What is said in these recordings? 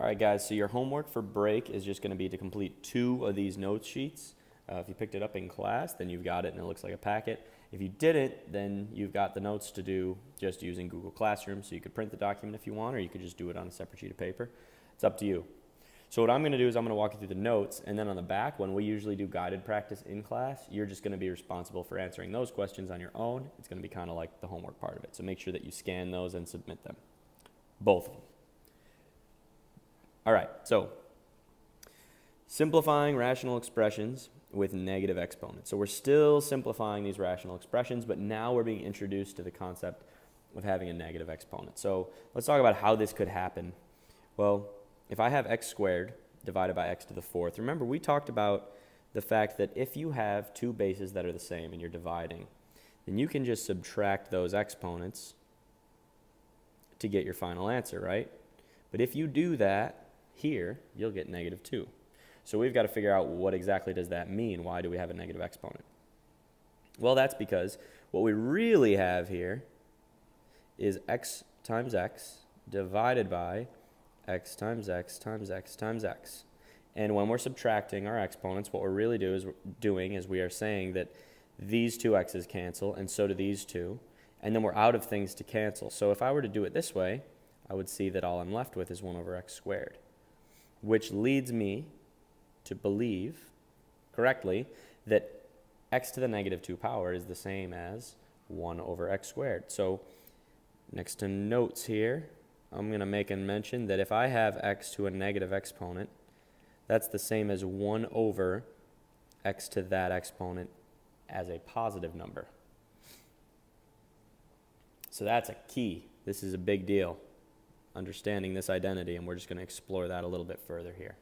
right, guys, so your homework for break is just going to be to complete 2 of these notes sheets. If you picked it up in class, then you've got it and it looks like a packet. If you didn't, then you've got the notes to do just using Google Classroom, so you could print the document if you want, or you could just do it on a separate sheet of paper. It's up to you. So what I'm going to do is I'm going to walk you through the notes, and then on the back, when we usually do guided practice in class, you're just going to be responsible for answering those questions on your own. It's going to be kind of like the homework part of it. So make sure that you scan those and submit them. Both of them. All right, so simplifying rational expressions with negative exponents. So we're still simplifying these rational expressions, but now we're being introduced to the concept of having a negative exponent. So let's talk about how this could happen. Well, if I have x squared divided by x to the 4th, remember we talked about the fact that if you have 2 bases that are the same and you're dividing, then you can just subtract those exponents to get your final answer, right? But if you do that here, you'll get negative 2. So we've got to figure out what exactly does that mean. Why do we have a negative exponent? Well, that's because what we really have here is x times x divided by x times x times x times x. And when we're subtracting our exponents, what we're really doing is we are saying that these 2 x's cancel, and so do these 2, and then we're out of things to cancel. So if I were to do it this way, I would see that all I'm left with is 1 over x squared, which leads me to believe correctly that x to the negative 2 power is the same as 1 over x squared. So next to notes here, I'm going to make a mention that if I have x to a negative exponent, that's the same as 1 over x to that exponent as a positive number. So that's a key. This is a big deal, understanding this identity, and we're just going to explore that a little bit further here.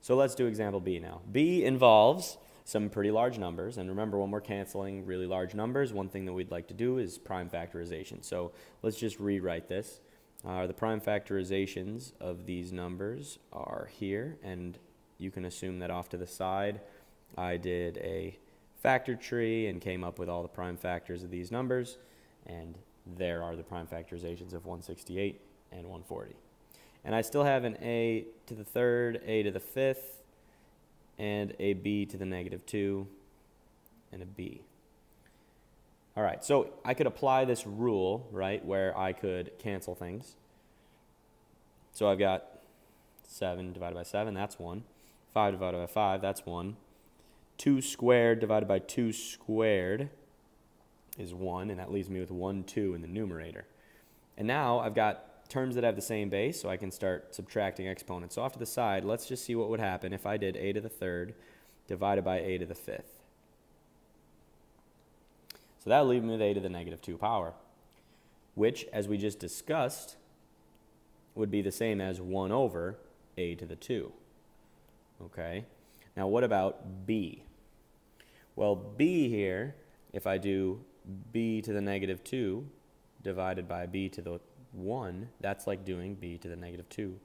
So let's do example B now. B involves some pretty large numbers, and remember when we're canceling really large numbers, one thing that we'd like to do is prime factorization. So let's just rewrite this. The prime factorizations of these numbers are here, and you can assume that off to the side I did a factor tree and came up with all the prime factors of these numbers, and there are the prime factorizations of 168 and 140. And I still have an a to the 3rd, a to the 5th, and a b to the negative 2, and a b. All right, so I could apply this rule, right, where I could cancel things. So I've got 7 divided by 7, that's 1. 5 divided by 5, that's 1. 2 squared divided by 2 squared is 1, and that leaves me with 1, 2 in the numerator. And now I've got terms that have the same base, so I can start subtracting exponents. So off to the side, let's just see what would happen if I did a to the 3rd divided by a to the 5th. So that would leave me with a to the negative 2 power, which, as we just discussed, would be the same as 1 over a to the 2. Okay? Now what about b? Well, b here, if I do b to the negative 2 divided by b to the 1, that's like doing b to the negative 2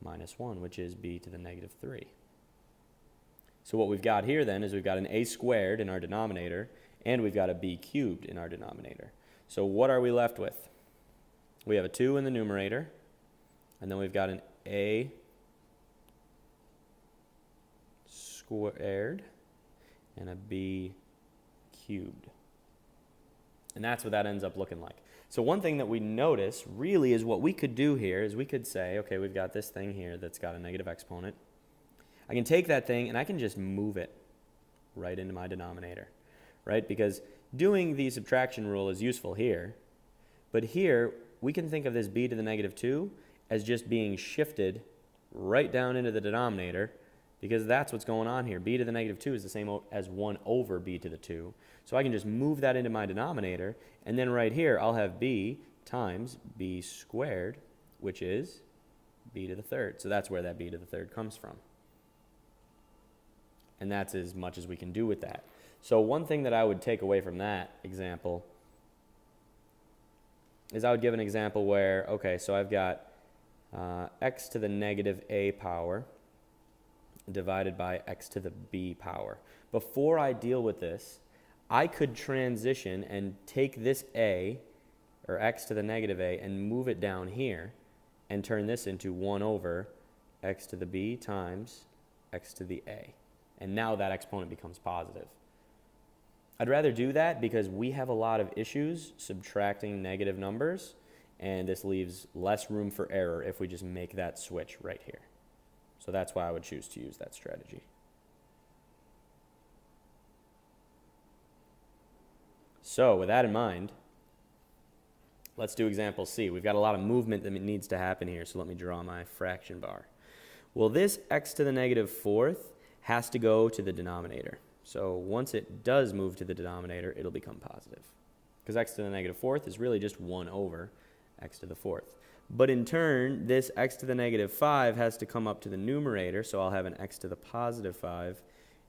minus 1, which is b to the negative 3. So what we've got here then is we've got an a squared in our denominator, and we've got a b cubed in our denominator. So what are we left with? We have a 2 in the numerator, and then we've got an a squared and a b cubed. And that's what that ends up looking like. So one thing that we notice really is what we could do here is we could say, okay, we've got this thing here that's got a negative exponent. I can take that thing and I can just move it right into my denominator, right? Because doing the subtraction rule is useful here, but here we can think of this b to the negative 2 as just being shifted right down into the denominator, because that's what's going on here. B to the negative 2 is the same as 1 over b to the 2. So I can just move that into my denominator, and then right here I'll have b times b squared, which is b to the 3rd. So that's where that b to the 3rd comes from. And that's as much as we can do with that. So one thing that I would take away from that example is I would give an example where, okay, so I've got x to the negative a power divided by x to the b power. Before I deal with this, I could transition and take this a, or x to the negative a, and move it down here and turn this into 1 over x to the b times x to the a. And now that exponent becomes positive. I'd rather do that because we have a lot of issues subtracting negative numbers, and this leaves less room for error if we just make that switch right here. So that's why I would choose to use that strategy. So with that in mind, let's do example C. We've got a lot of movement that needs to happen here, so let me draw my fraction bar. Well, this x to the negative fourth has to go to the denominator. So once it does move to the denominator, it'll become positive. Because x to the negative fourth is really just 1 over x to the fourth. But in turn, this x to the negative 5 has to come up to the numerator, so I'll have an x to the positive 5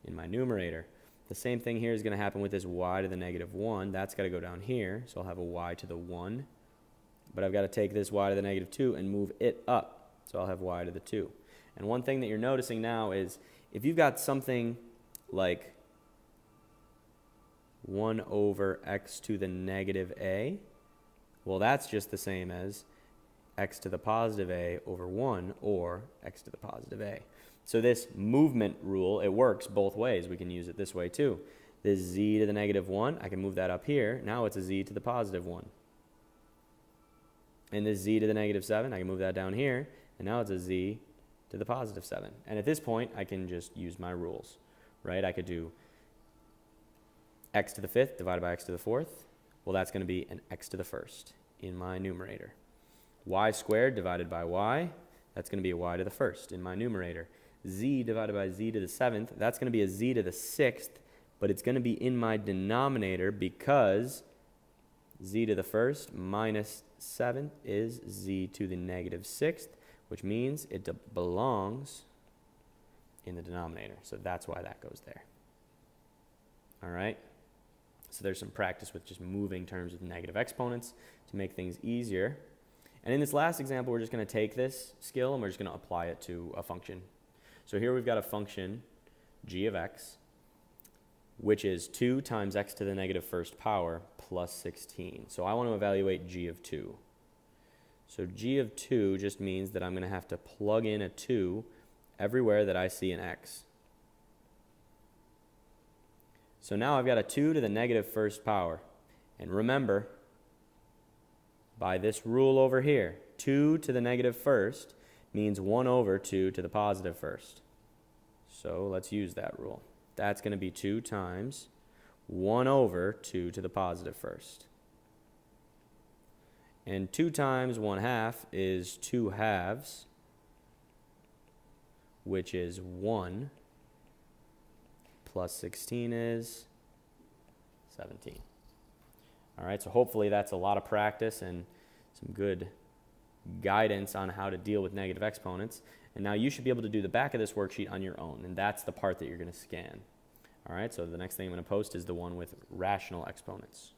in my numerator. The same thing here is going to happen with this y to the negative 1. That's got to go down here, so I'll have a y to the 1. But I've got to take this y to the negative 2 and move it up, so I'll have y to the 2. And one thing that you're noticing now is if you've got something like 1 over x to the negative a, well, that's just the same as x to the positive a over 1 or x to the positive a. So this movement rule, it works both ways. We can use it this way too. This z to the negative 1, I can move that up here. Now it's a z to the positive 1. And this z to the negative 7, I can move that down here. And now it's a z to the positive 7. And at this point, I can just use my rules, right? I could do x to the 5th divided by x to the 4th. Well, that's going to be an x to the 1st in my numerator. Y squared divided by y, that's going to be a y to the 1st in my numerator. Z divided by z to the 7th, that's going to be a z to the 6th, but it's going to be in my denominator because z to the 1st minus 7th is z to the negative 6th, which means it belongs in the denominator. So that's why that goes there. All right? So there's some practice with just moving terms with negative exponents to make things easier. And in this last example, we're just going to take this skill and we're just going to apply it to a function. So here we've got a function, g of x, which is 2 times x to the negative 1st power plus 16. So I want to evaluate g of 2. So g of 2 just means that I'm going to have to plug in a 2 everywhere that I see an x. So now I've got a 2 to the negative 1st power. And remember, by this rule over here, 2 to the negative 1st means 1 over 2 to the positive 1st. So let's use that rule. That's going to be 2 times 1 over 2 to the positive 1st. And 2 times 1/2 is 2 halves, which is 1, plus 16 is 17. All right, so hopefully that's a lot of practice and some good guidance on how to deal with negative exponents. And now you should be able to do the back of this worksheet on your own, and that's the part that you're going to scan. All right, so the next thing I'm going to post is the one with rational exponents.